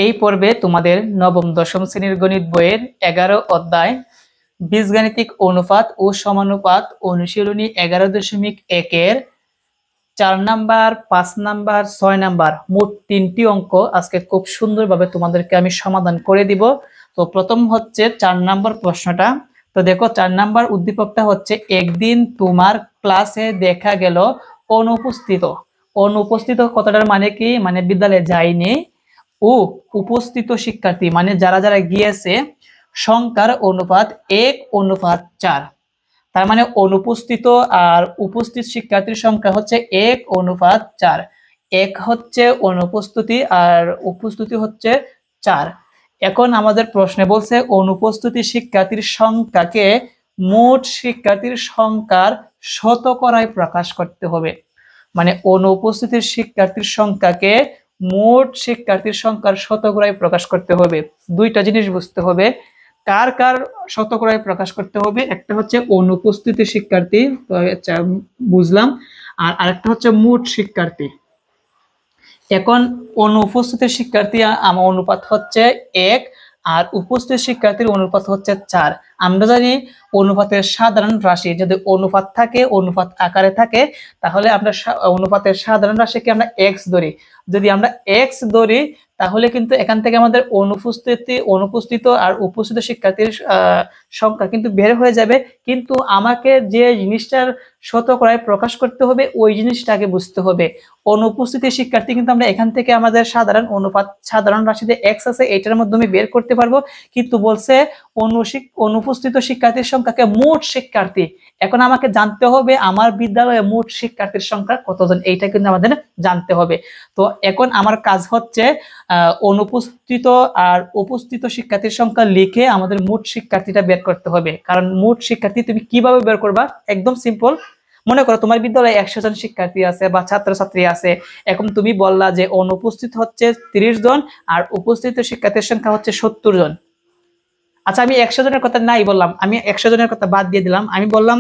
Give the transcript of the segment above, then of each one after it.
এই পর্বে তোমাদের নবম দশম শ্রেণীর গণিত বইয়ের 11 অধ্যায় বীজগাণিতিক অনুপাত ও সমানুপাত অনুশীলনী 11.1 4 নাম্বার 5 নাম্বার 6 নাম্বার মোট 3টি অঙ্ক আজকে খুব সুন্দরভাবে তোমাদেরকে আমি সমাধান করে দিব। তো প্রথম হচ্ছে 4 নাম্বার প্রশ্নটা। তো দেখো 4 নাম্বার উদ্দীপকটা হচ্ছে একদিন তোমার ক্লাসে দেখা গেল অনুপস্থিত কথাটার মানে কি, মানে বিদ্যালয়ে যায়নি, ও উপস্থিত শিক্ষার্থী মানে যারা যারা গিয়েছে সংখ্যার অনুপাত 1:4। তার মানে অনুপস্থিত আর উপস্থিত শিক্ষার্থীর সংখ্যা হচ্ছে 1:4। 1 হচ্ছে অনুপস্থিতি আর উপস্থিতি হচ্ছে 4। এখন আমাদের প্রশ্নে বলছে অনুপস্থিত শিক্ষার্থীর সংখ্যাকে মোট শিক্ষার্থীর সংখ্যার শতকরায় প্রকাশ করতে হবে। মানে অনুপস্থিত শিক্ষার্থীর সংখ্যাকে মোট শিক্ষার্থীর সংখ্যার শতকরায় প্রকাশ করতে হবে। দুইটা জিনিস বুঝতে হবে, কার কার শতকরায় প্রকাশ করতে হবে। একটা হচ্ছে অনুপস্থিত শিক্ষার্থী, বুঝলাম, আর আরেকটা হচ্ছে মোট শিক্ষার্থী। এখন অনুপস্থিত শিক্ষার্থী আমার অনুপাত হচ্ছে 1 আর উপস্থিত শিক্ষার্থীর অনুপাত হচ্ছে 4। আমরা জানি অনুপাতের সাধারণ রাশি যদি অনুপাত থাকে, অনুপাত আকারে থাকে, তাহলে আমরা অনুপাতের সাধারণ রাশিকে আমরা x ধরি। যদি আমরা x ধরি তাহলে কিন্তু এখান থেকে আমাদের অনুপস্থিত আর উপস্থিত শিক্ষার্থীর সংখ্যা কিন্তু বের হয়ে যাবে। কিন্তু আমাকে যে জিনিসটার শতকরায় প্রকাশ করতে হবে ওই জিনিসটাকে বুঝতে হবে। অনুপস্থিত শিক্ষার্থী কিন্তু আমরা এখান থেকে আমাদের সাধারণ রাশিতে x আছে এটার মাধ্যমে বের করতে পারবো। কিন্তু বলছে অনুপস্থিত শিক্ষার্থীর সংখ্যাকে মোট শিক্ষার্থী। এখন আমাকে জানতে হবে আমার বিদ্যালয়ে মোট শিক্ষার্থীর সংখ্যা কতজন, এইটা কিন্তু আমাদের জানতে হবে। তো এখন আমার কাজ হচ্ছে অনুপস্থিত আর উপস্থিত শিক্ষার্থীর সংখ্যা লিখে আমাদের মোট শিক্ষার্থীটা বের করতে হবে। কারণ মোট শিক্ষার্থী তুমি কিভাবে বের করবা, একদম সিম্পল। মনে করো তোমার বিদ্যালয়ে 100 জন শিক্ষার্থী আছে বা ছাত্রছাত্রী আছে। এখন তুমি বললা যে অনুপস্থিত হচ্ছে 30 জন আর উপস্থিত শিক্ষার্থীর সংখ্যা হচ্ছে 70 জন। আচ্ছা, আমি 100 জনের কথা নাই বললাম, আমি 100 জনের কথা বাদ দিয়ে দিলাম। আমি বললাম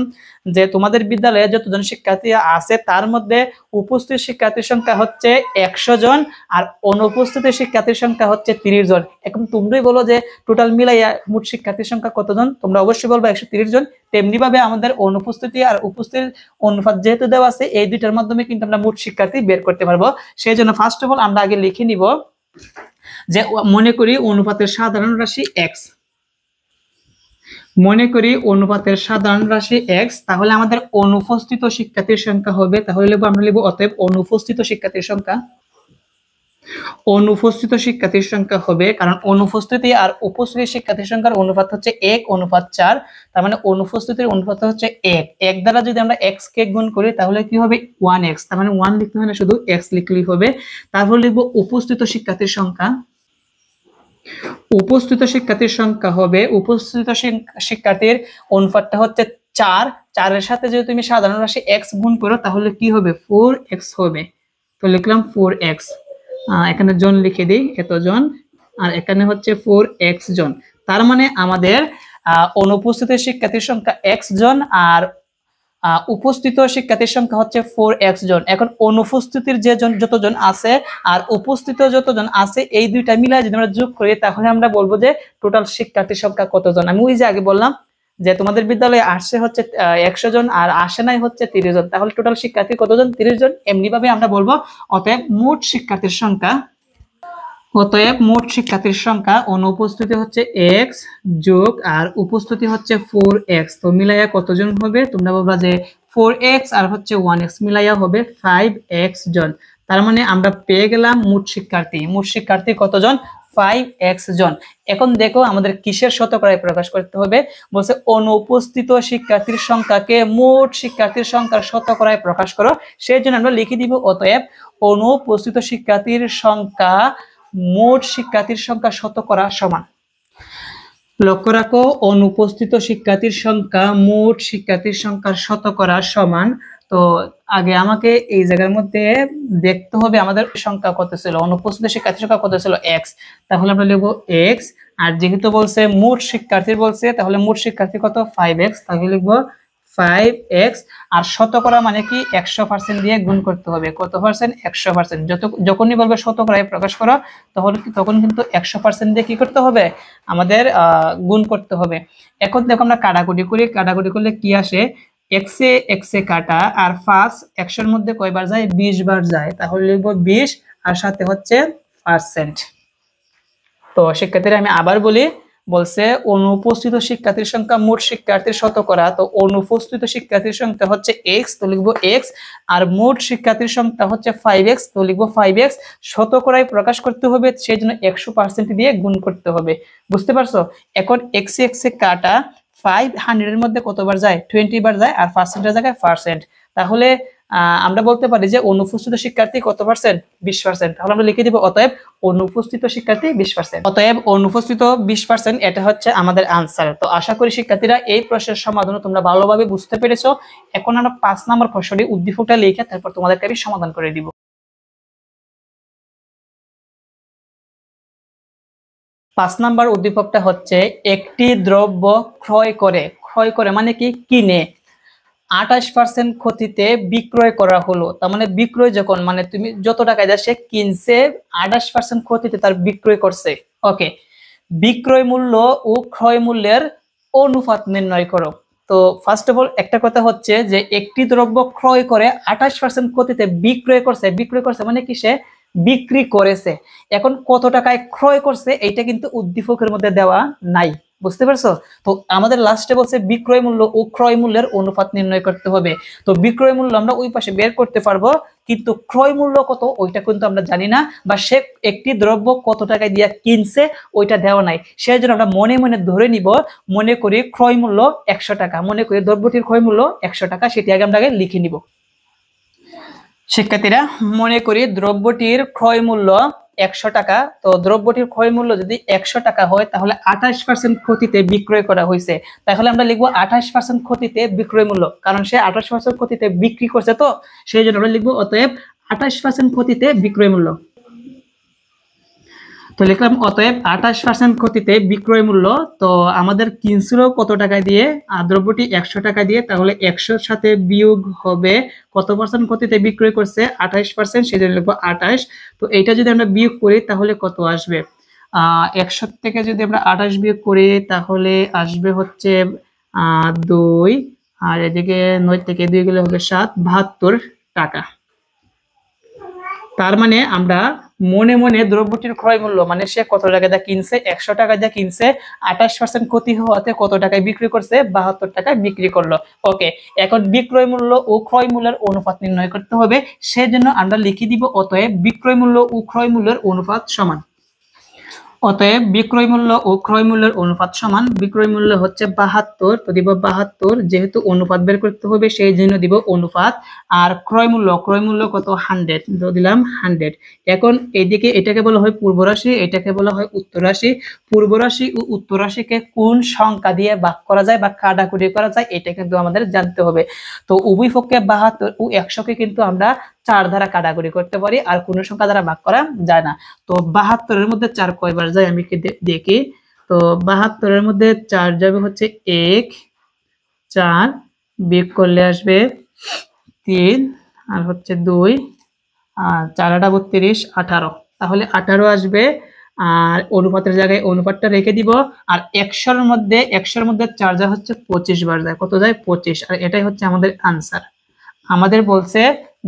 যে তোমাদের বিদ্যালয়ে যতজন শিক্ষার্থী আছে তার মধ্যে উপস্থিত শিক্ষার্থীর সংখ্যা হচ্ছে 100 জন আর অনুপস্থিত শিক্ষার্থীর সংখ্যা হচ্ছে 30 জন। এখন তোমরাই বলো যে টোটাল মিলাইয়া মোট শিক্ষার্থীর সংখ্যা কতজন, তোমরা অবশ্যই বলবো 130 জন। তেমনি ভাবে আমাদের অনুপস্থিতি আর উপস্থিত অনুপাত যেহেতু দেওয়া আছে এই দুইটার মাধ্যমে কিন্তু আমরা মোট শিক্ষার্থী বের করতে পারবো। সেই জন্য ফার্স্ট অফ অল আমরা আগে লিখে নিব যে মনে করি অনুপাতের সাধারণ রাশি x। মনে করি অনুপাতের সাধারণ রাশি x, তাহলে আমাদের অনুপস্থিত শিক্ষার্থীর সংখ্যা হবে, তাহলে আমরা লিখব অতএব অনুপস্থিত শিক্ষার্থীর সংখ্যা। অনুপস্থিত শিক্ষার্থীর সংখ্যা হবে, কারণ অনুপস্থিতি আর উপস্থিত শিক্ষার্থীর সংখ্যার অনুপাত হচ্ছে 1:4। তার মানে অনুপস্থিতির অনুপাত হচ্ছে 1। 1 দ্বারা যদি আমরা x কে গুণ করি তাহলে কি হবে 1x। তার মানে 1 লিখতে হয় না, শুধু x লিখলেই হবে। তারপর লিখব উপস্থিত শিক্ষার্থীর সংখ্যা। উপস্থিত শিক্ষার্থীর সংখ্যা হবে, উপস্থিত শিক্ষার্থীর অনুপাতটা হচ্ছে 4। 4 এর সাথে যদি তুমি সাধারণ রাশি x গুণ করো তাহলে কি হবে 4x হবে। তো লিখলাম 4x, এখানে জন লিখে দিই, এতজন, আর এখানে হচ্ছে 4x জন। তার মানে আমাদের অনুপস্থিত শিক্ষার্থীর সংখ্যা x জন আর উপস্থিত শিক্ষার্থীর সংখ্যা হচ্ছে 4x জন। এখন অনুপস্থিতির যে যতজন আছে আর উপস্থিত যতজন আছে এই দুইটা মিলাই যদি আমরা যোগ করি তাহলে আমরা বলবো যে টোটাল শিক্ষার্থীর সংখ্যা কতজন। আমি ওই যে আগে বললাম যে তোমাদের বিদ্যালয়ে আসছে হচ্ছে 100 জন আর আসে নাই হচ্ছে 30 জন, তাহলে টোটাল শিক্ষার্থী কতজন 30 জন। এমনি ভাবে আমরা বলবো অতএব মোট শিক্ষার্থীর সংখ্যা। অতএব মোট শিক্ষার্থীর সংখ্যা অনুপস্থিতি হচ্ছে x যোগ আর উপস্থিতি হচ্ছে 4x। তো মিলাইয়া কতজন হবে, তোমরা বলবা যে 4x আর হচ্ছে 1x মিলাইয়া হবে 5x জন। তার মানে আমরা পেয়ে গেলাম মোট শিক্ষার্থী। মোট শিক্ষার্থী কতজন 5x জন। এখন দেখো আমাদের কিসের শতকরায় প্রকাশ করতে হবে, বলছে অনুপস্থিত শিক্ষার্থীর সংখ্যাকে মোট শিক্ষার্থীর সংখ্যার শতকরায় প্রকাশ করো। সেই জন্য আমরা লিখে দিব অতএব অনুপস্থিত শিক্ষার্থীর সংখ্যা মোট শিক্ষার্থীর সংখ্যা শতকরা সমান। লক্ষ্য রাখো অনুপস্থিত শিক্ষার্থীর সংখ্যা মোট শিক্ষার্থীর সংখ্যার শতকরা সমান। তো আগে আমাকে এই জায়গার মধ্যে দেখতে হবে আমাদের সংখ্যা কত ছিল, অনুপস্থিত শিক্ষার্থীর সংখ্যা কত ছিল x। তাহলে আমরা লিখব x, আর যেহেতু বলছে মোট শিক্ষার্থীর বলছে তাহলে মোট শিক্ষার্থী কত 5x, তাহলে লিখব 5x, আর শতকরা মানে কি 100% দিয়ে গুণ করতে হবে। কত পার্সেন্ট? 100%। যখনই বলবে শতকরায় প্রকাশ করা, তখন কিন্তু 100% দিয়ে কি করতে হবে? আমাদের গুণ করতে হবে। এখন দেখো আমরা কাটাকুটি করি, কাটাকুটি করলে কি আসে? x এ কাটা, আর 5 100 এর মধ্যে কয়বার যায়? 20 বার যায়, তাহলে লিখবো 20 আর সাথে হচ্ছে পার্সেন্ট। তো শিক্ষার্থীরা আমি আবার বলি, বলছে অনুপস্থিত শিক্ষার্থীর সংখ্যা মোট শিক্ষার্থীর শতকরা। তো অনুপস্থিত শিক্ষার্থীর সংখ্যা হচ্ছে x, তো লিখবো x, আর মোট শিক্ষার্থীর সংখ্যা হচ্ছে 5x, তো লিখবো 5x। শতকরায় প্রকাশ করতে হবে, সেই জন্য 100% দিয়ে গুণ করতে হবে। বুঝতে পারছো? এখন x এ কাটা, 500 এর মধ্যে কতবার যায়? 20 বার যায়, আর পার্সেন্টের জায়গায় পার্সেন্ট। তাহলে আমরা বলতে পারি যে অনুপস্থিত শিক্ষার্থী কত পার্সেন্ট? 20%। তাহলে আমরা লিখে দিব অতএব অনুপস্থিত শিক্ষার্থী 20%। অতএব অনুপস্থিত 20%, এটা হচ্ছে আমাদের আনসার। তো আশা করি শিক্ষার্থীরা এই প্রশ্নের সমাধান তোমরা ভালোভাবে বুঝতে পেরেছো। এখন আমরা 5 নম্বর প্রশ্নটি উদ্দীপকটা লিখে তারপর তোমাদেরকে আমি সমাধান করে দিব। 5 নম্বর উদ্দীপকটা হচ্ছে, একটি দ্রব্য ক্রয় করে মানে কি? কিনে 28% ক্ষতিতে বিক্রয় করা হলো। তার মানে বিক্রয় যখন, মানে তুমি যত টাকায় যা, সে কিনছে 28% ক্ষতিতে তার বিক্রয় করছে। ওকে, বিক্রয় মূল্য ও ক্রয় মূল্যের অনুপাত নির্ণয় করো। তো ফার্স্ট অফ অল একটা কথা হচ্ছে যে একটি দ্রব্য ক্রয় করে 28% ক্ষতিতে বিক্রয় করছে মানে কি? সে বিক্রি করেছে। এখন কত টাকায় ক্রয় করছে এইটা কিন্তু উদ্দীপকের মধ্যে দেওয়া নাই। বুঝতে পারছো? তো আমাদের লাস্টে বলছে বিক্রয় মূল্য ও ক্রয় মূল্যের অনুপাত নির্ণয় করতে হবে। তো বিক্রয় মূল্য আমরা ওই পাশে বের করতে পারবো, কিন্তু ক্রয় মূল্য কত ওইটা কিন্তু আমরা জানি না, বা সে একটি দ্রব্য কত টাকায় দিয়ে কিনছে ওইটা দেওয়া নাই। সেই জন্য আমরা মনে মনে ধরে নিব, মনে করি ক্রয় মূল্য 100 টাকা, মনে করি দ্রব্যটির ক্রয় মূল্য 100 টাকা, সেটি আগে আমরা লিখে নিব। শিক্ষার্থীরা মনে করি দ্রব্যটির ক্রয় মূল্য 100 টাকা। তো দ্রব্যটির ক্রয় মূল্য যদি 100 টাকা হয়, তাহলে 28% ক্ষতিতে বিক্রয় করা হয়েছে। তাহলে আমরা লিখবো 28% ক্ষতিতে বিক্রয় মূল্য, কারণ সে 28% ক্ষতিতে বিক্রি করছে, তো সেই জন্য আমরা লিখবো অতএব 28% ক্ষতিতে বিক্রয় মূল্য। তো লিখলাম অতএব 28% ক্ষতিতে বিক্রয় মূল্য। তো আমাদের কিনছিল কত টাকায় দিয়ে? দ্রব্যটি 100 টাকা দিয়ে, তাহলে 100 সাথে বিয়োগ হবে কত পার্সেন্ট ক্ষতিতে বিক্রয় করছে? 28%, সেজন্য লিখবো 28। তো এইটা যদি আমরা বিয়োগ করি তাহলে কত আসবে? 100 থেকে যদি আমরা 28 বিয়োগ করি তাহলে আসবে হচ্ছে 2, আর এদিকে 9 থেকে 2 গেলে হবে 7, 72 টাকা। তার মানে আমরা মনে মনে দ্রব্যটির ক্রয় মূল্য, মানে সে কত টাকা দিয়ে কিনছে? 100 টাকা দিয়ে কিনছে, 28% ক্ষতি হওয়াতে কত টাকায় বিক্রি করছে? 72 টাকায় বিক্রি করলো। ওকে, এখন বিক্রয় মূল্য ও ক্রয় মূল্যের অনুপাত নির্ণয় করতে হবে, সেজন্য আমরা লিখে দিব অতএব বিক্রয় মূল্য ও ক্রয় মূল্যের অনুপাত সমান। অতএব বিক্রয় মূল্য ও ক্রয় মূল্যের অনুপাত সমান। বিক্রয় মূল্য হচ্ছে 72, তো দিব 72, যেহেতু অনুপাত বের করতে হবে সেই জন্য দিব অনুপাত। আর ক্রয় মূল্য কত? 100, তো দিলাম 100। এখন এইদিকে এটাকে বলা হয় পূর্ব রাশি, এটাকে বলা হয় উত্তর রাশি। পূর্ব রাশি ও উত্তর রাশিকে কোন সংখ্যা দিয়ে ভাগ করা যায় বা কাটাকুটি করা যায় এটা কিন্তু আমাদের জানতে হবে। তো উভয় পক্ষে 72 ও 100কে কিন্তু আমরা 4 দ্বারা কাটাকুটি করতে পারি, আর কোন সংখ্যা দ্বারা ভাগ করা যায় না। তো 72 এর মধ্যে 4 কয়বার যায় আমি দেখি। তো 72 এর মধ্যে 4 যাবে হচ্ছে 1, 4 বিয়োগ করলে আসবে 3, আর হচ্ছে 2, আর 4 8 32, 18। তাহলে 18 আসবে, আর অনুপাতের জায়গায় অনুপাতটা রেখে দিব। আর 100 এর মধ্যে 4 যা হচ্ছে 25 বার যায়। কত যায়? 25। আর এটাই হচ্ছে আমাদের আনসার। আমাদের বলছে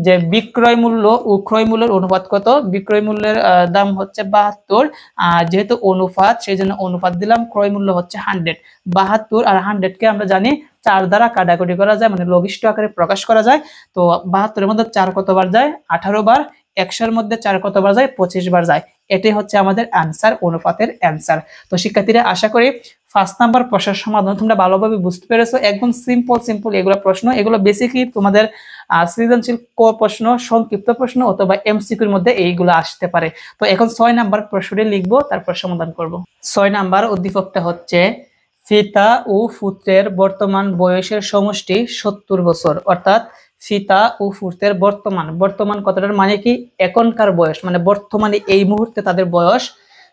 যে বিক্রয় মূল্য ও ক্রয় মূল্যের অনুপাত কত? বিক্রয় মূল্যের দাম হচ্ছে 72, আর যেহেতু অনুপাত সেই জন্য অনুপাত দিলাম। ক্রয় মূল্য হচ্ছে 100। 72 আর 100 কে আমরা জানি 4 দ্বারা কাটাকুটি করা যায়, মানে লঘিষ্ঠ আকারে প্রকাশ করা যায়। তো 72 এর মধ্যে 4 কতবার যায়? 18 বার। 100 এর মধ্যে 4 কতবার যায়? 25 বার যায়। এটাই হচ্ছে আমাদের অ্যান্সার, অনুপাতের অ্যান্সার। তো শিক্ষার্থীরা আশা করি 5 নাম্বার প্রশ্নের সমাধান তোমরা ভালোভাবে বুঝতে পেরেছো। একদম সিম্পল এগুলো প্রশ্ন, এগুলো বেসিকলি তোমাদের সৃজনশীল প্রশ্ন, সংক্ষিপ্ত প্রশ্ন অথবা এমসিকিউর মধ্যে এইগুলো আসতে পারে। তো এখন 6 নাম্বার প্রশ্নটি লিখবো, তারপর সমাধান করব। 6 নাম্বার উদ্দীপকটা হচ্ছে, পিতা ও পুত্রের বর্তমান বয়সের সমষ্টি 70 বছর। অর্থাৎ পিতা ও পুত্রের বর্তমান কথাটার মানে কি? এখনকার বয়স, মানে বর্তমানে এই মুহূর্তে তাদের বয়স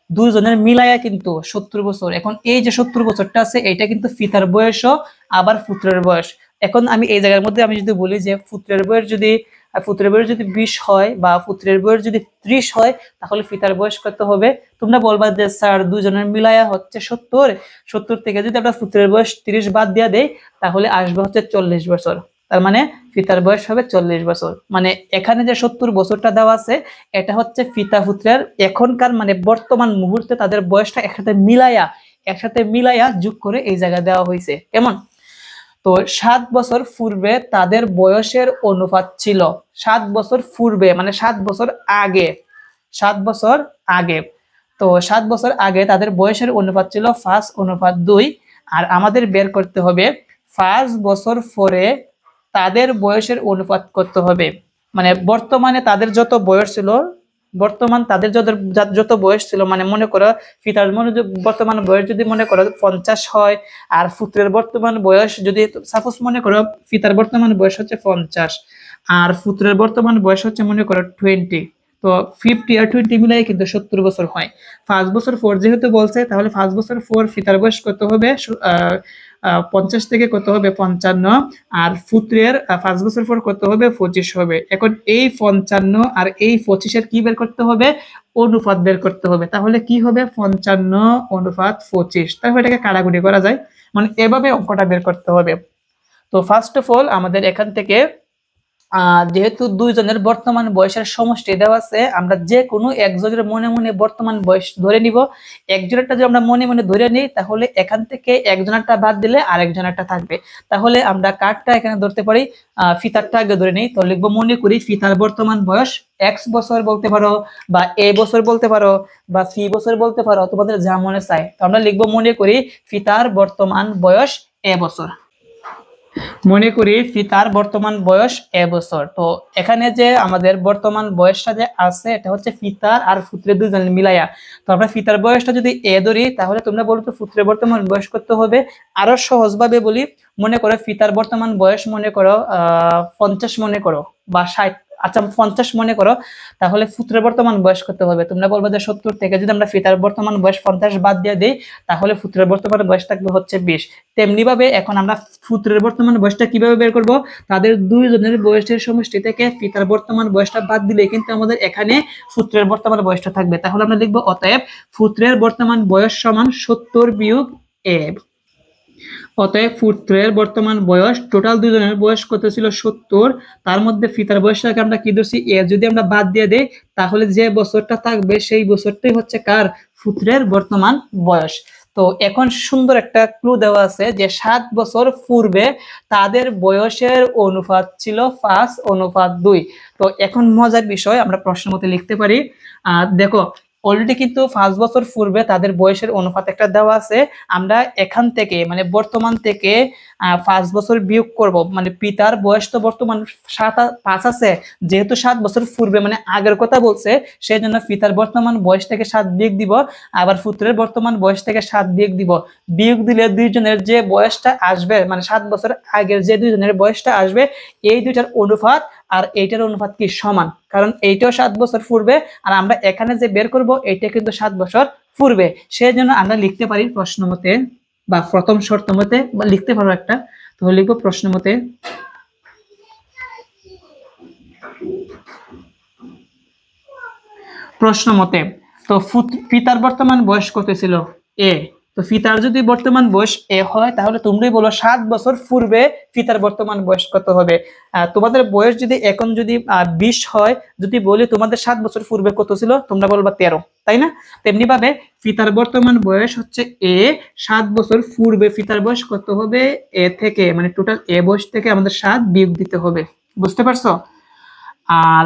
দুইজনের মিলাইয়া কিন্তু 70 বছর। এখন এই যে 70 বছরটা আছে এটা কিন্তু পিতার বয়সও আবার পুত্রের বয়স। এখন আমি এই জায়গার মধ্যে আমি যদি বলি যে পুত্রের বয়স যদি 20 হয় বা পুত্রের বয়স যদি 30 হয় তাহলে পিতার বয়স কত হবে? তোমরা বলবা যে স্যার দুজনের মিলায়া হচ্ছে 70 থেকে যদি আমরা পুত্রের বয়স 30 বাদ দিয়ে দেই তাহলে আসবে হচ্ছে 40 বছর। তার মানে পিতার বয়স হবে 40 বছর। মানে এখানে যে 70 বছরটা দেওয়া আছে এটা হচ্ছে পিতা পুত্রের এখনকার মানে বর্তমান মুহূর্তে তাদের বয়সটা একসাথে মিলাইয়া যোগ করে এই জায়গায় দেওয়া হয়েছে। কেমন? তো 7 বছর পূর্বে তাদের বয়সের অনুপাত ছিল 7 বছর পূর্বে মানে 7 বছর আগে 7 বছর আগে তো 7 বছর আগে তাদের বয়সের অনুপাত ছিল 5:2 আর আমাদের বের করতে হবে 5 বছর পরে তাদের বয়সের অনুপাত করতে হবে। মানে বর্তমানে তাদের যত বয়স ছিল তাদের যত বয়স ছিল মানে মনে করো পিতার বর্তমান বয়স যদি মনে করো 50 হয় আর পুত্রের বর্তমান বয়স যদি সাপোজ মনে করো পিতার বর্তমান বয়স হচ্ছে 50 আর পুত্রের বর্তমান বয়স হচ্ছে মনে করো 20, তো 50 আর 20 মিলাই কিন্তু 70 বছর হয়। 5 বছর পর যেহেতু বলছে তাহলে 5 বছর পর পিতার বয়স কত হবে? 50 থেকে কত হবে? 55 আর পুত্রের 5 বছর পর কত হবে? 25 হবে। এখন এই 55 আর এই 25 এর কি বের করতে হবে? অনুপাত বের করতে হবে। তাহলে কি হবে? 55:25। তাহলে এটাকে কাটাকুটি করা যায়, মানে এভাবে অঙ্কটা বের করতে হবে। তো ফার্স্ট অফ অল আমাদের এখান থেকে যেহেতু দুইজনের বর্তমান বয়সের সমষ্টি দেওয়া আছে আমরা যে কোনো একজনের মনে মনে বর্তমান বয়স ধরে নিব। একজনেরটা যদি আমরা মনে মনে ধরে নিই তাহলে এখান থেকে একজনেরটা বাদ দিলে আরেকজনেরটা থাকবে। তাহলে আমরা কারটা এখানে ধরতে পারি, ফিতারটা আগে ধরে নিই। তো লিখবো মনে করি ফিতার বর্তমান বয়স x বছর বলতে পারো বা a বছর বলতে পারো বা c বছর বলতে পারো, তোমাদের যা মনে চায়। তো আমরা লিখবো মনে করি ফিতার বর্তমান বয়স a বছর। মনে করি পিতার বর্তমান বয়স এ বছর। তো এখানে যে আমাদের বর্তমান বয়সটা যে আছে এটা হচ্ছে পিতার আর পুত্রের দুজন মিলাইয়া। তো আমরা পিতার বয়সটা যদি এ ধরি তাহলে তোমরা বলো তো পুত্রের বর্তমান বয়স কত হবে? আরো সহজভাবে বলি, মনে করো পিতার বর্তমান বয়স মনে করো 50 মনে করো বা 60, আচ্ছা 50 মনে করো, তাহলে পুত্রের বর্তমান বয়স কত হবে? তোমরা বলবে যে 70 থেকে যদি আমরা পিতার বর্তমান বয়স 50 বাদ দিয়ে দিই তাহলে পুত্রের বর্তমান বয়স থাকবে হচ্ছে 20। তেমনি ভাবে এখন আমরা পুত্রের বর্তমান বয়সটা কিভাবে বের করব? তাদের দুইজনের বয়সের সমষ্টি থেকে পিতার বর্তমান বয়সটা বাদ দিলে কিন্তু আমাদের এখানে পুত্রের বর্তমান বয়সটা থাকবে। তাহলে আমরা লিখব অতএব পুত্রের বর্তমান বয়স সমান 70 বিয়োগ a। অতএব পুত্রের বর্তমান বয়স, টোটাল দুজনের বয়স কত ছিল? 70, তার মধ্যে পিতার বয়সটাকে আমরা কি ধরছি? এ। যদি আমরা বাদ দিয়ে দেই তাহলে যে বছরটা থাকবে সেই বছরটাই হচ্ছে কার? পুত্রের বর্তমান বয়স। তো এখন সুন্দর একটা ক্লু দেওয়া আছে যে 7 বছর পূর্বে তাদের বয়সের অনুপাত ছিল 5:2। তো এখন মজার বিষয় আমরা প্রশ্ন মতে লিখতে পারি, দেখো অলরেডি কিন্তু 5 বছর পূর্বে তাদের বয়সের অনুপাত একটা দেওয়া আছে। আমরা এখান থেকে মানে বর্তমান থেকে 5 বছর বিয়োগ করব, মানে পিতার বয়স তো বর্তমান 5 আছে, যেহেতু 7 বছর পূর্বে মানে আগের কথা বলছে সেই জন্য পিতার বর্তমান বয়স থেকে 7 বিয়োগ দিব, আবার পুত্রের বর্তমান বয়স থেকে 7 বিয়োগ দিব। বিয়োগ দিলে দুইজনের যে বয়সটা আসবে মানে 7 বছর আগের যে দুইজনের বয়সটা আসবে এই দুইটার অনুপাত আর এইটার অনুপাত কি? সমান। কারণ এইটাও 7 বছর পূর্বে আর আমরা এখানে যে বের করব এইটা কিন্তু 7 বছর পূর্বে। সেই জন্য আমরা লিখতে পারি প্রশ্ন মতে বা প্রথম শর্ত মতে বা লিখতে পারো একটা, তো লিখবো প্রশ্ন মতে তো পিতার বর্তমান বয়স কত ছিল? a। তো পিতার যদি বর্তমান বয়স এ হয় তাহলে তোমরাই বলো 7 বছর পূর্বে পিতার বর্তমান বয়স কত হবে? তোমাদের বয়স যদি এখন যদি 20 হয়, যদি বলি তোমাদের 7 বছর পূর্বে কত ছিল, তোমরা বলবা 13, তাই না? তেমনি ভাবে পিতার বর্তমান বয়স হচ্ছে a, 7 বছর পূর্বে পিতার বয়স কত হবে? এ থেকে মানে টোটাল এ বয়স থেকে আমাদের 7 বিয়োগ দিতে হবে। বুঝতে পারছো? আর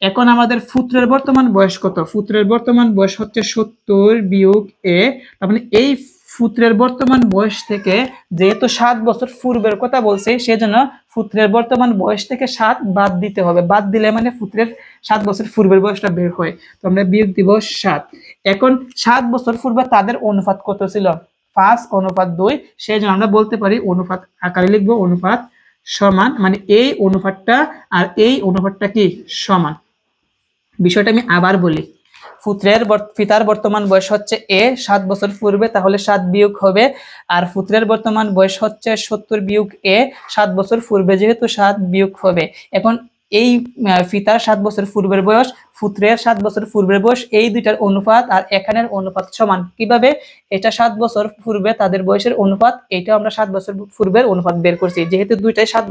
এখন আমাদের পুত্রের বর্তমান বয়স কত? পুত্রের বর্তমান বয়স হচ্ছে 70 বিয়োগ a। তার মানে এই পুত্রের বর্তমান বয়স থেকে যেহেতু 7 বছর পূর্বের কথা বলছে সেজন্য পুত্রের বর্তমান বয়স থেকে 7 বাদ দিতে হবে। বাদ দিলে মানে পুত্রের 7 বছর পূর্বের বয়সটা বের হয়। তো আমরা বিয়োগ দিব 7। এখন 7 বছর পূর্বে তাদের অনুপাত কত ছিল? 5:2। সেই জন্য আমরা বলতে পারি অনুপাত আকারে লিখবো অনুপাত সমান, মানে এই অনুপাতটা আর এই অনুপাতটা কি? সমান। বিষয়টা আমি আবার বলি, পিতার বর্তমান বয়স হচ্ছে এ 7 বছর পূর্বে, তাহলে 7 বিয়োগ হবে। আর পুত্রের বর্তমান বয়স হচ্ছে 70 বিয়োগ এ 7 বছর পূর্বে, যেহেতু 7 বিয়োগ হবে। এখন এই পিতার 7 বছর পূর্বের বয়স, পুত্রের 7 বছর পূর্বের বয়স, এই দুইটার অনুপাত আর এখানের অনুপাত সমান। কিভাবে? এটা 7 বছর পূর্বে তাদের বয়সের অনুপাত, এটা আমরা 7 বছর পূর্বের অনুপাত বের করছি। যেহেতু দুইটাই 7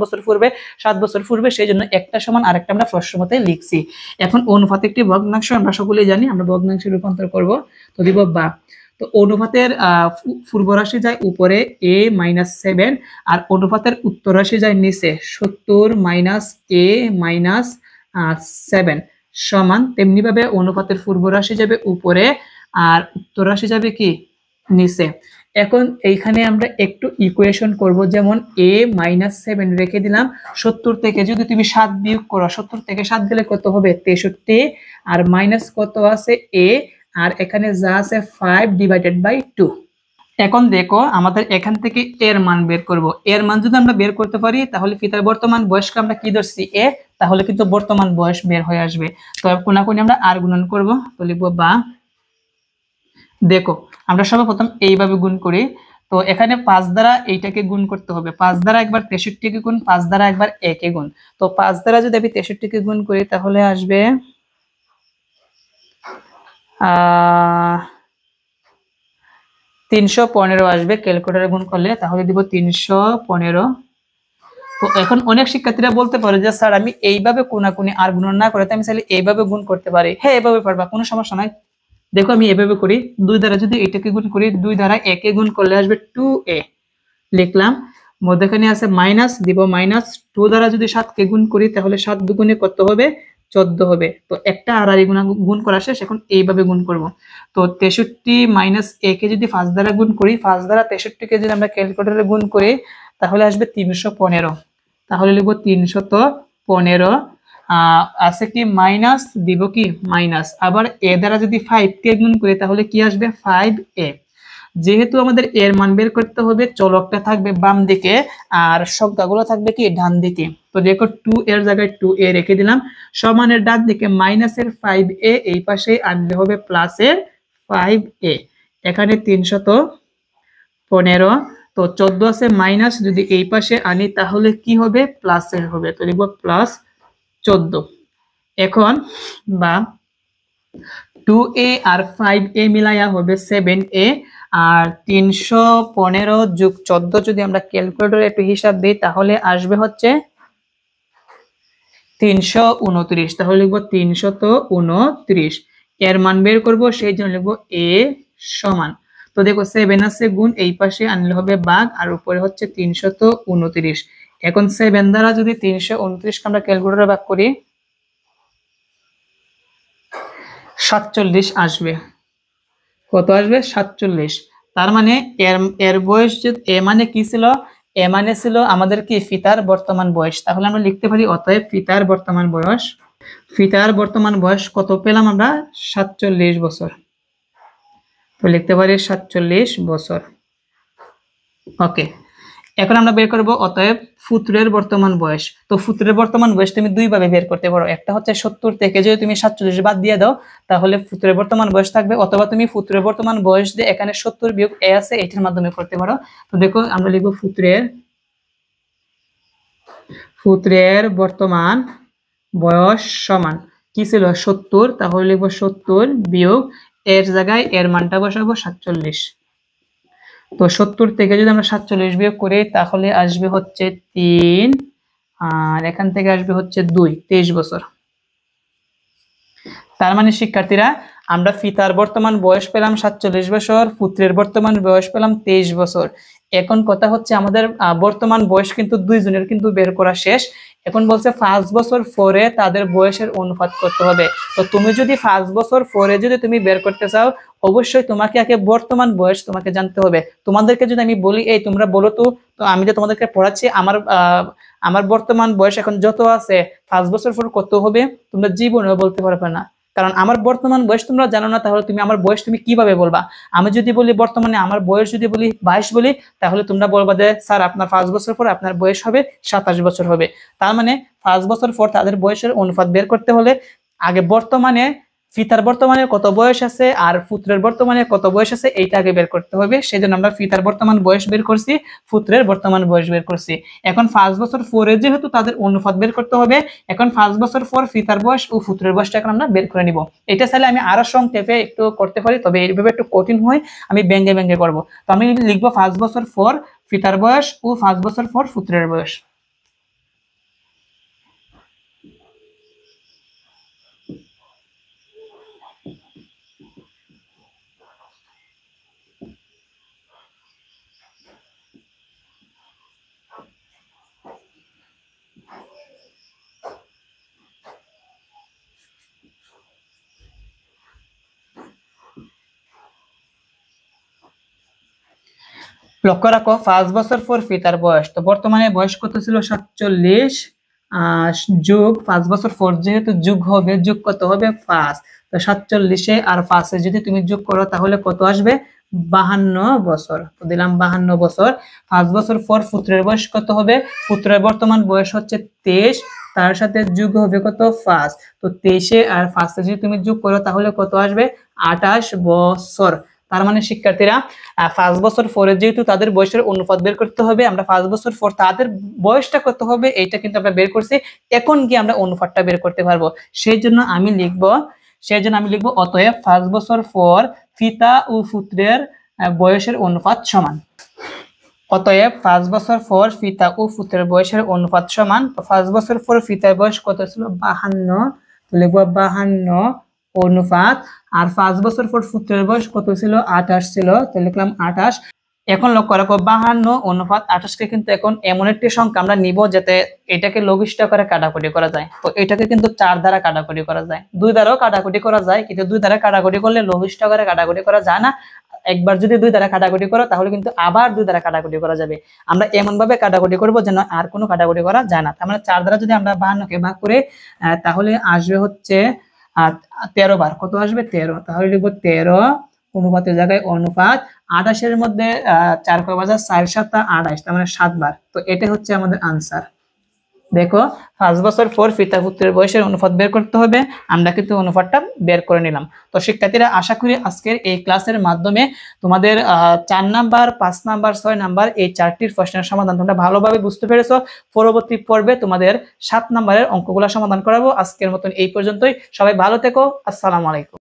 বছর পূর্বে সেই জন্য একটা সমান আর একটা আমরা প্রশ্ন মতে লিখছি। এখন অনুপাত একটি ভগ্নাংশ, আমরা সকলেই জানি, আমরা ভগ্নাংশে রূপান্তর করব। তো দিব বা। তো অনুপাতের পূর্ব রাশি যায় উপরে a - 7 আর অনুপাতের উত্তর রাশি যায় নিচে 70 - a - 7 সমান। তেমনি ভাবে অনুপাতের পূর্ব রাশি যাবে উপরে আর উত্তর রাশি যাবে কি নিচে। এখন এইখানে আমরা একটু ইকুয়েশন করব, যেমন a - 7 রেখে দিলাম। 70 থেকে যদি তুমি 7 বিয়োগ করো, 70 থেকে 7 গেলে কত হবে? 63। আর মাইনাস কত আছে a, আর এখানে যা আছে 5/2। এখন দেখো আমাদের এখান থেকে এর মান বের করব। এর মান যদি আমরা বের করতে পারি তাহলে পিতার বর্তমান বয়সকে আমরা কি ধরছি এ, তাহলে কিন্তু বর্তমান বয়স বের হয়ে আসবে। তো কোনাকুনি আমরা আর গুণন করব। তো লিখব বা। দেখো আমরা সর্বপ্রথম এইভাবে গুণ করি। তো এখানে 5 দ্বারা এইটাকে গুণ করতে হবে। 5 দ্বারা একবার 63 কে গুণ, 5 দ্বারা একবার a কে গুণ। তো 5 দ্বারা যদি আমি 63 কে গুণ করি তাহলে আসবে 315 আসবে ক্যালকুলেটরে গুণ করলে। তাহলে দিব 315। তো এখন অনেক শিক্ষার্থীরা বলতে পারে যে স্যার আমি এইভাবে কোনাকুনি আর গুণন না করে আমি চাইলে এইভাবে গুণ করতে পারি। হ্যাঁ, এভাবে পারবা, কোনো সমস্যা নাই। দেখো আমি এভাবে করি, 2 দ্বারা যদি এটাকে গুণ করি, 2 দ্বারা a কে গুণ করলে আসবে 2a লিখলাম। মধ্যখানে আছে মাইনাস, দিব মাইনাস। 2 দ্বারা যদি 7 কে গুণ করি তাহলে 7 দুগুণে কত হবে? 14 হবে। তো একটা আর গুণ করা শেষ, এখন এইভাবে গুণ করব। তো 63 - a কে যদি 5 দ্বারা গুণ করি, 5 দ্বারা 63 কে যদি আমরা ক্যালকুলেটরে গুণ করি তাহলে আসবে 315। তাহলে লিখব 315। আছে কি মাইনাস, দিব কি মাইনাস। আবার a দ্বারা যদি 5 কে গুণ করি তাহলে কি আসবে? 5a। যেহেতু আমাদের এর মান বের করতে হবে, চলকটা থাকবে বাম দিকে আর সংখ্যাগুলো থাকবে কি ডান দিকে। তো দেখো 2 এর জায়গায় 2a রেখে দিলাম, সমানের ডান দিকে মাইনাসের 5a, এই পাশে আনলে হবে প্লাসের 5a। এখানে 315। তো 14 আছে মাইনাস, যদি এই পাশে আনি তাহলে কি হবে? প্লাসের হবে। তো লিখব প্লাস 14। এখন বা 2a আর 5a মিলাইয়া হবে 7a। আর 315 যোগ 14 যদি আমরা ক্যালকুলেটরে একটু হিসাব দিই তাহলে আসবে হচ্ছে 329। তাহলে লিখবো 329। এর মান বের করব, সেই জন্য লিখবো a সমান। তো দেখো 7 আছে গুণ, এই পাশে আনলে হবে ভাগ, আর উপরে হচ্ছে 329। এখন 7 দ্বারা যদি 329 কে আমরা ক্যালকুলেটরে ভাগ করি 47 আসবে। কত আসবে? 47। তার মানে এর বয়স যে এ মানে কি ছিল? এ মানে ছিল আমাদের কি পিতার বর্তমান বয়স। তাহলে আমরা লিখতে পারি অতএব পিতার বর্তমান বয়স। পিতার বর্তমান বয়স কত পেলাম আমরা? 47 বছর। তো লিখতে পারি 47 বছর। ওকে, এখন আমরা বের করব অতএব পুত্রের বর্তমান বয়স। তো পুত্রের বর্তমান বয়স তুমি দুই ভাবে বের করতে পারো। একটা হচ্ছে 70 থেকে যদি তুমি 47 বাদ দিয়ে দাও তাহলে পুত্রের বর্তমান বয়স থাকবে, অথবা তুমি পুত্রের বর্তমান বয়স দিয়ে এখানে 70 বিয়োগ a আছে এটার মাধ্যমে করতে পারো। তো দেখো আমরা লিখব পুত্রের বর্তমান বয়স সমান কি ছিল? 70। তাহলে লিখব 70 বিয়োগ এর জায়গায় এর মানটা বসাবো 47। তো 70 থেকে যদি আমরা 47 বিয়োগ করি তাহলে আসবে হচ্ছে 3, আর এখান থেকে আসবে হচ্ছে 2, 23 বছর। তার মানে শিক্ষার্থীরা আমরা পিতার বর্তমান বয়স পেলাম 47 বছর, পুত্রের বর্তমান বয়স পেলাম 23 বছর। এখন কথা হচ্ছে আমাদের বর্তমান বয়স কিন্তু দুইজনের কিন্তু বের করা শেষ। এখন বলছে 5 বছর পরে তাদের বয়সের অনুপাত করতে হবে। তো তুমি যদি 5 বছর পরে যদি তুমি বের করতে চাও অবশ্যই তোমাকে আগে বর্তমান বয়স তোমাকে জানতে হবে। তোমাদেরকে যদি আমি বলি এই তোমরা বলো তো, আমি যে তোমাদেরকে পড়াচ্ছি আমার বর্তমান বয়স এখন যত আছে 5 বছর পর কত হবে তোমরা জীবনেও বলতে পারবে না, কারণ আমার বর্তমান বয়স তোমরা জানো না। তাহলে তুমি আমার বয়স তুমি কিভাবে বলবা? আমি যদি বলি বর্তমানে আমার বয়স যদি বলি 22 বলি তাহলে তোমরা বলবা যে স্যার আপনার 5 বছর পর আপনার বয়স হবে 27 বছর হবে। তার মানে 5 বছর পর তাদের বয়সের অনুপাত বের করতে হলে আগে বর্তমানে পিতার বর্তমানে কত বয়স আছে আর পুত্রের বর্তমানে কত বয়স আছে এইটা আগে বের করতে হবে। সেজন্য আমরা পিতার বর্তমান বয়স বের করছি, পুত্রের বর্তমান বয়স বের করছি। এখন 5 বছর পরে যেহেতু তাদের অনুপাত বের করতে হবে, এখন 5 বছর পর পিতার বয়স ও পুত্রের বয়সটা এখন আমরা বের করে নিব। এটা চাইলে আমি আরো সংক্ষেপে একটু করতে পারি, তবে এইভাবে একটু কঠিন হয়, আমি ব্যঙ্গে ব্যঙ্গে করব। তো আমি লিখবো 5 বছর পর পিতার বয়স ও 5 বছর পর পুত্রের বয়স। লক্ষ্য রাখো 5 বছর পর পিতার বয়স, তো বর্তমানে বয়স কত ছিল 47, যোগ 5 বছর পর যেহেতু যোগ হবে, যোগ কত হবে 5, তো 47 আর 5 যদি তুমি যোগ করো তাহলে কত আসবে 52 বছর। তো দিলাম 52 বছর। 5 বছর পর পুত্রের বয়স কত হবে, পুত্রের বর্তমান বয়স হচ্ছে 23, তার সাথে যোগ হবে কত 5, তো 23 আর 5 যদি তুমি যোগ করো তাহলে কত আসবে 28 বছর। তার মানে শিক্ষার্থীরা 5 বছর পরে যেহেতু তাদের বয়সের অনুপাত বের করতে হবে, আমরা 5 বছর পর তাদের বয়সটা কত হবে এইটা কিন্তু আমরা বের করছি, এখন কি আমরা অনুপাতটা বের করতে পারবো। সেই জন্য আমি লিখব অতএব 5 বছর পর পিতা ও পুত্রের বয়সের অনুপাত সমান। অতএব 5 বছর পর পিতা ও পুত্রের বয়সের অনুপাত সমান। তো 5 বছর পর পিতার বয়স কত ছিল 52, তো লিখবো 52 অনুপাত, আর 5 বছর পর পুত্রের বয়স কত ছিল 28 ছিল, তো লিখলাম 28। এখন লক্ষ্য রাখো 52 অনুপাত 28 কে কিন্তু এখন এমন একটি সংখ্যা আমরা নিব যাতে এটাকে লঘিষ্ঠ করে কাটাকুটি করা যায়। তো এটাকে কিন্তু 4 দ্বারা কাটাকুটি করা যায়, 2 দ্বারাও কাটাকুটি করা যায়, কিন্তু 2 দ্বারা কাটাকুটি করলে লঘিষ্ঠ করে কাটাকুটি করা যায় না। একবার যদি 2 দ্বারা কাটাকুটি করো তাহলে কিন্তু আবার 2 দ্বারা কাটাকুটি করা যাবে। আমরা এমন ভাবে কাটাকুটি করব যেন আর কোনো কাটাকুটি করা যায় না। তার মানে 4 দ্বারা যদি আমরা 52 কে ভাগ করে তাহলে আসবে হচ্ছে 13 বার, কত আসবে 13, তাহলে লিখবো 13 অনুপাতের জায়গায় অনুপাত। 28 এর মধ্যে 4 × 5 = 4 × 7 = 28, তার মানে 7 বার। তো এটা হচ্ছে আমাদের আনসার। দেখো 5 বছর পর পিতা পুত্রের বয়সের অনুপাত বের করতে হবে, আমরা কিন্তু অনুপাতটা বের করে নিলাম। তো শিক্ষার্থীরা আশা করি আজকের এই ক্লাসের মাধ্যমে তোমাদের 4 নাম্বার, 5 নাম্বার, 6 নাম্বার এই 4টির প্রশ্নের সমাধান তোমরা ভালোভাবে বুঝতে পেরেছো। পরবর্তী পর্বে তোমাদের 7 নাম্বারের অঙ্কগুলো সমাধান করাবো। আজকের মতন এই পর্যন্তই, সবাই ভালো থেকো, আসসালামু আলাইকুম।